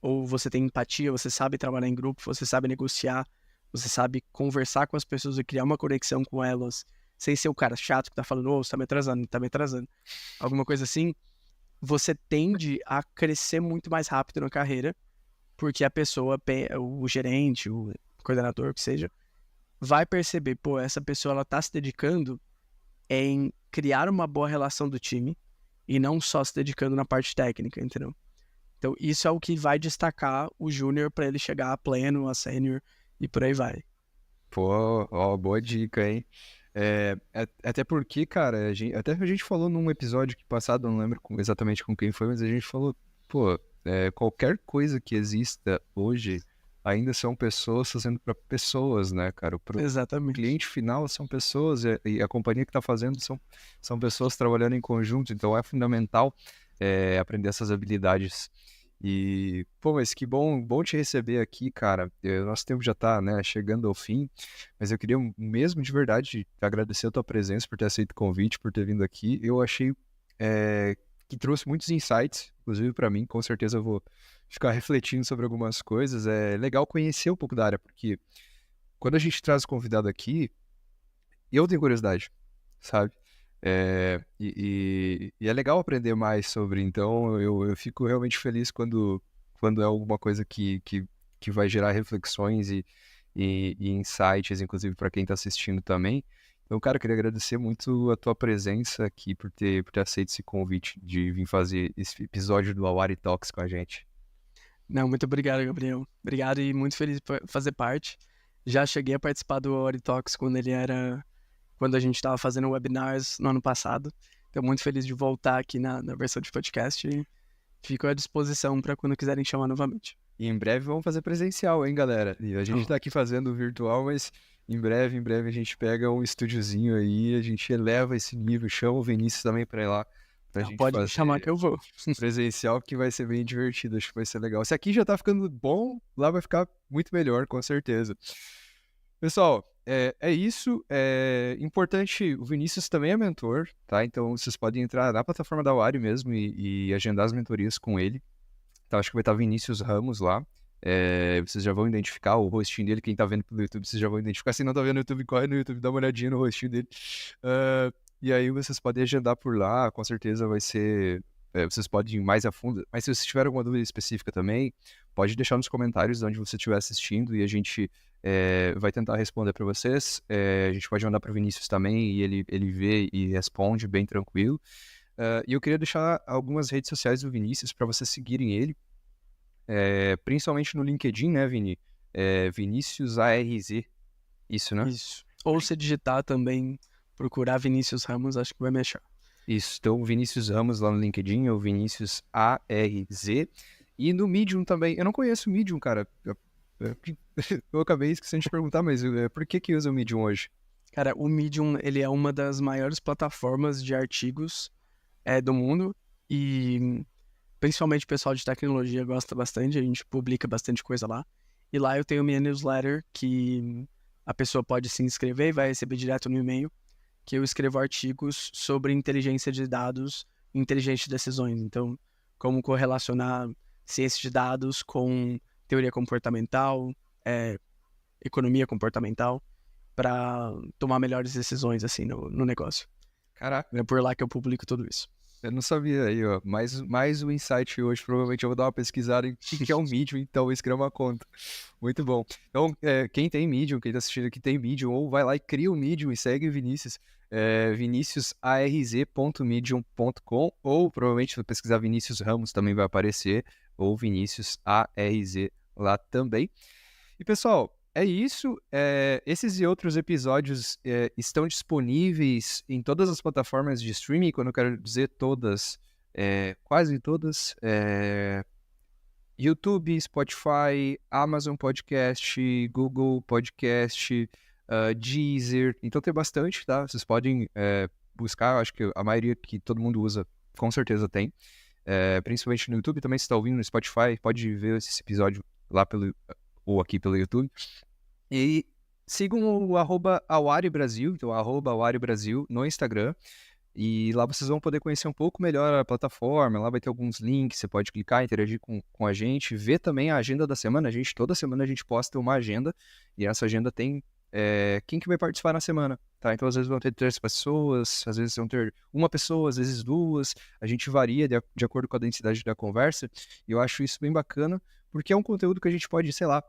ou você tem empatia, você sabe trabalhar em grupo, você sabe negociar, você sabe conversar com as pessoas e criar uma conexão com elas, sem ser o cara chato que tá falando, ô, você tá me atrasando, tá me atrasando. Alguma coisa assim, você tende a crescer muito mais rápido na carreira, porque a pessoa, o gerente, o coordenador, o que seja, vai perceber, pô, essa pessoa ela tá se dedicando em criar uma boa relação do time e não só se dedicando na parte técnica, entendeu? Então, isso é o que vai destacar o júnior para ele chegar a pleno, a sênior e por aí vai. Pô, ó, boa dica, hein? Até porque, cara, até a gente falou num episódio que passado, não lembro exatamente com quem foi, mas a gente falou, pô, qualquer coisa que exista hoje ainda são pessoas fazendo para pessoas, né, cara? O Exatamente. cliente final são pessoas e a companhia que está fazendo são pessoas trabalhando em conjunto, então é fundamental aprender essas habilidades. E, pô, mas que bom te receber aqui, cara. Nosso tempo já tá, né, chegando ao fim, mas eu queria mesmo de verdade agradecer a tua presença, por ter aceito o convite, por ter vindo aqui. Eu achei que trouxe muitos insights, inclusive para mim, com certeza eu vou ficar refletindo sobre algumas coisas. É legal conhecer um pouco da área, porque quando a gente traz o convidado aqui, eu tenho curiosidade, sabe? E é legal aprender mais sobre, então eu fico realmente feliz quando é alguma coisa que vai gerar reflexões e insights, inclusive para quem está assistindo também. Então, cara, eu queria agradecer muito a tua presença aqui, por ter aceito esse convite de vir fazer esse episódio do Awari Talks com a gente. Não, muito obrigado, Gabriel. Obrigado e muito feliz por fazer parte. Já cheguei a participar do Ori Talks quando a gente estava fazendo webinars no ano passado. Estou muito feliz de voltar aqui na versão de podcast e fico à disposição para quando quiserem chamar novamente. E em breve vamos fazer presencial, hein, galera? E a gente tá aqui fazendo virtual, mas em breve a gente pega um estúdiozinho aí, a gente eleva esse nível, chama o Vinícius também pra ir lá, pra gente Pode me chamar fazer que eu vou. presencial, que vai ser bem divertido, acho que vai ser legal. Se aqui já tá ficando bom, lá vai ficar muito melhor, com certeza. Pessoal, é isso. É importante, o Vinícius também é mentor, tá? Então vocês podem entrar na plataforma da Wari mesmo e agendar as mentorias com ele. Então acho que vai estar Vinícius Ramos lá. Vocês já vão identificar o rostinho dele. Quem tá vendo pelo YouTube, vocês já vão identificar. Se não tá vendo no YouTube, corre no YouTube, dá uma olhadinha no rostinho dele. E aí vocês podem agendar por lá, com certeza vai ser... vocês podem ir mais a fundo. Mas se vocês tiverem alguma dúvida específica também, pode deixar nos comentários de onde você estiver assistindo e a gente vai tentar responder para vocês. A gente pode mandar para o Vinícius também e ele vê e responde bem tranquilo. E eu queria deixar algumas redes sociais do Vinícius para vocês seguirem ele. Principalmente no LinkedIn, né, Vini? Vinícius ARZ, isso, né? Isso. Ou se digitar também, procurar Vinícius Ramos, acho que vai me achar. Isso, então Vinícius Ramos lá no LinkedIn, ou Vinícius ARZ. E no Medium também, eu não conheço o Medium, cara. Eu acabei esquecendo de perguntar, mas por que usa o Medium hoje? Cara, o Medium, ele é uma das maiores plataformas de artigos do mundo e principalmente o pessoal de tecnologia gosta bastante, a gente publica bastante coisa lá. E lá eu tenho minha newsletter que a pessoa pode se inscrever e vai receber direto no e-mail, que eu escrevo artigos sobre inteligência de dados e inteligência de decisões. Então, como correlacionar ciência de dados com teoria comportamental, economia comportamental, para tomar melhores decisões assim no negócio. Caraca. É por lá que eu publico tudo isso. Eu não sabia aí, ó. Mais um insight hoje. Provavelmente eu vou dar uma pesquisada em o que é um Medium, então vou criar uma conta. Muito bom. Então, quem tem Medium, quem tá assistindo aqui tem Medium, ou vai lá e cria o Medium e segue o Vinícius. viniciusarz.medium.com, ou provavelmente se pesquisar Vinícius Ramos também vai aparecer, ou Vinícius ARZ lá também. E pessoal, é isso. Esses e outros episódios estão disponíveis em todas as plataformas de streaming. Quando eu quero dizer todas, quase todas. YouTube, Spotify, Amazon Podcast, Google Podcast, Deezer. Então tem bastante, tá? Vocês podem buscar. Eu acho que a maioria que todo mundo usa, com certeza tem. Principalmente no YouTube. Também se está ouvindo no Spotify, pode ver esse episódio lá ou aqui pelo YouTube. E sigam o @awaribrasil, então @awaribrasil no Instagram. E lá vocês vão poder conhecer um pouco melhor a plataforma. Lá vai ter alguns links, você pode clicar, interagir com a gente, ver também a agenda da semana. Toda semana a gente posta uma agenda, e essa agenda tem quem que vai participar na semana, tá? Então às vezes vão ter 3 pessoas, às vezes vão ter uma pessoa, às vezes 2. A gente varia de acordo com a densidade da conversa, e eu acho isso bem bacana, porque é um conteúdo que a gente pode, sei lá,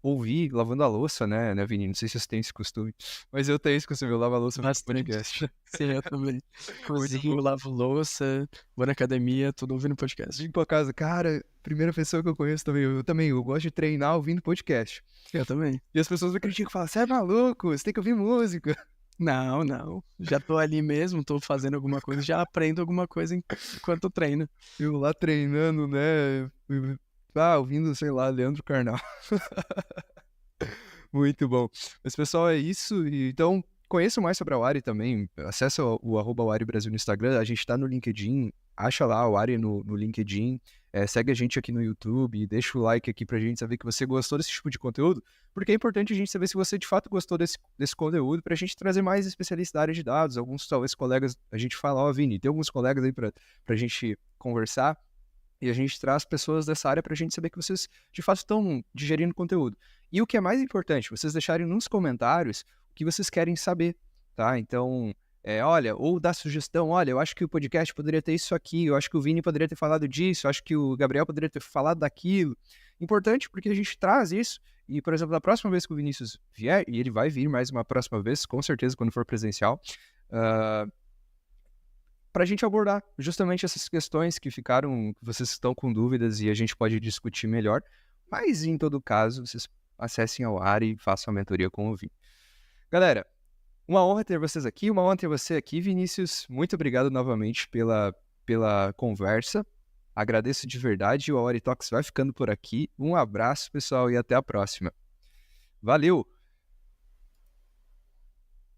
ouvir lavando a louça, né, Vini? Não sei se você tem esse costume, mas eu tenho esse costume, eu lavo a louça no podcast. Sim, eu também. Cozinho, lavo louça, vou na academia, tudo ouvindo podcast. Limpo a casa. Cara, primeira pessoa que eu conheço também. Eu gosto de treinar ouvindo podcast. Eu também. E as pessoas me criticam e falam, você é maluco, você tem que ouvir música. Não. Já tô ali mesmo, tô fazendo alguma coisa, já aprendo alguma coisa enquanto treino. Eu lá treinando, né? Ouvindo, sei lá, Leandro Carnal. Muito bom. Mas, pessoal, é isso. Então, conheçam mais sobre a Wari também. Acesse o @waribrasil no Instagram. A gente tá no LinkedIn. Acha lá a Wari no LinkedIn. Segue a gente aqui no YouTube. Deixa o like aqui pra gente saber que você gostou desse tipo de conteúdo. Porque é importante a gente saber se você de fato gostou desse conteúdo, pra gente trazer mais especialistas da área de dados. Alguns, talvez, colegas, a gente fala, Vini, tem alguns colegas aí pra gente conversar. E a gente traz pessoas dessa área pra gente saber que vocês, de fato, estão digerindo conteúdo. E o que é mais importante, vocês deixarem nos comentários o que vocês querem saber, tá? Então, olha, ou dar sugestão, olha, eu acho que o podcast poderia ter isso aqui, eu acho que o Vini poderia ter falado disso, eu acho que o Gabriel poderia ter falado daquilo. Importante porque a gente traz isso, e, por exemplo, da próxima vez que o Vinícius vier, e ele vai vir mais uma próxima vez, com certeza, quando for presencial, para a gente abordar justamente essas questões que ficaram, que vocês estão com dúvidas e a gente pode discutir melhor. Mas, em todo caso, vocês acessem a Wari e façam a mentoria com o Vini. Galera, uma honra ter vocês aqui, uma honra ter você aqui, Vinícius. Muito obrigado novamente pela conversa. Agradeço de verdade. O Wari Talks vai ficando por aqui. Um abraço, pessoal, e até a próxima. Valeu!